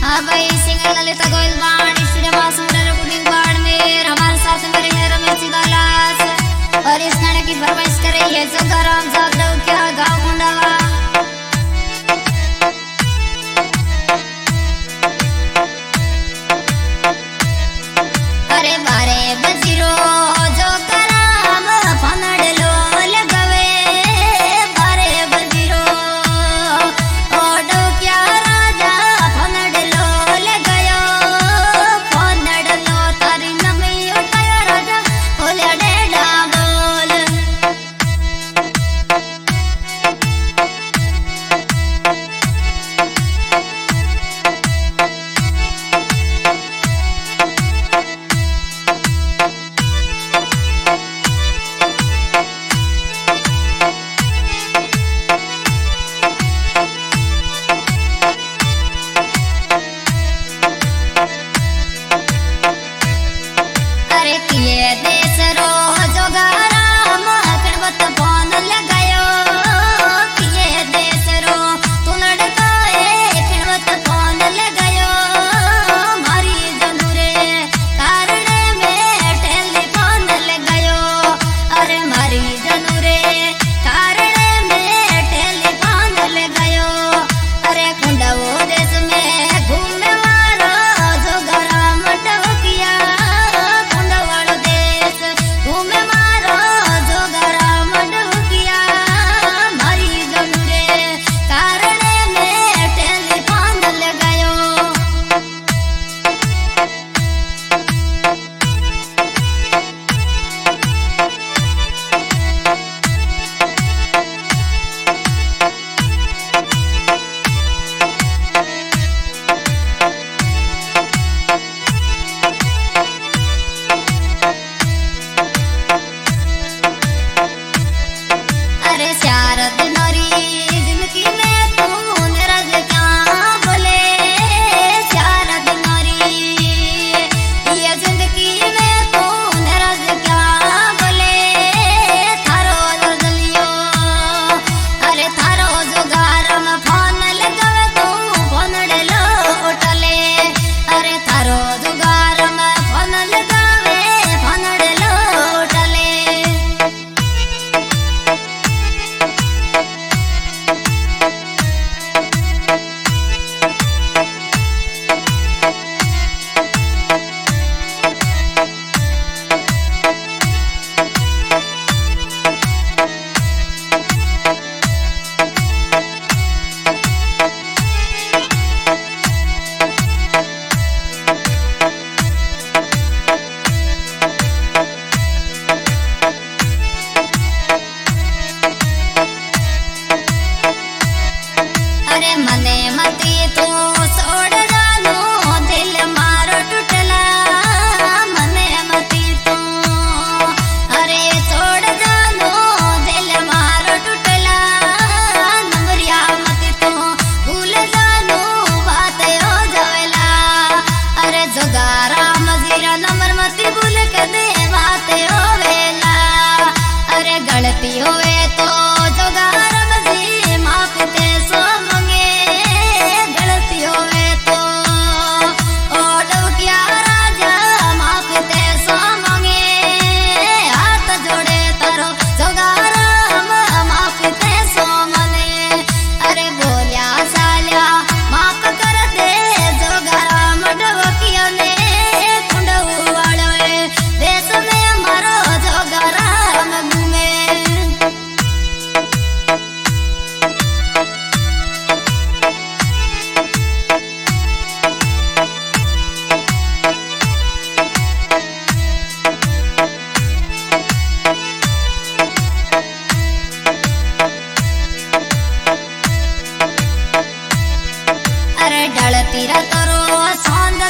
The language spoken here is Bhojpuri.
हाँ भाई सिंगर ललिता गोयल बाण स्टूडियो मासूमरा रिकॉर्डिंग बाड़मेर। हमारे साथ में रहे रमेश बालास और इस गाने की फरमाइश कर रही है जोगाराम जादव क्या गाँव गुंडावा। अरे बारे बजीरो जोगाराम फनड़ लो लगवे बारे बजीरो ओडो क्या राजा फनड़ लो लगयो फनड़ लो तारी नमी उठाया राजा बोले डेडा बोल। अरे किए देश रो जोगाराम कड़वत फोन लगायो किए देश रो तू लड़काए कड़वत फोन लगायो मारी जनुरे कारणे में टेलीफोन लगायो। अरे मारी जनुरे कारणे में टेलीफोन लगायो। अरे कुंडवो देश में घूमने वाला जोगाराम टवकिया कुंडवाड़ो देश घूमे मारो जोगाराम टवकिया मारी जनुरे कारणे में टेलीफोन लगायो। अरे शारद नरी जिंदगी में तू निरज क्या बोले शारद नरी ये जिंदगी में तू निरज क्या बोले थारो दर्दलियो। अरे थारो जुगारम फोन लगावे तू फोन लो उठले। अरे थारो जुगारम फोन लगावे फोन लो उठले। अरे मने मती तू छोड़ जानो दिल मारो टूटला मने मती तू अरे छोड़ जानो दिल मारो टूटला नमरिया मती तू भूल जानो बात हो जावेला। अरे जोगाराम जीरा नंबर मती भूल के दे बात होवेला। अरे गलती होवे तो जोगाराम जी माफ ते सो गलती होवे तो ओडो क्या राजा माफ ते सो मांगे हाथ जोड़े तारो जोगाराम माफ ते सो मने। अरे बोलिया सालिया माफ कर दे जोगाराम डवकिया ने कुंडऊ वाले देश में मारो जोगाराम घूमे। अरे डलती रा तरो सांद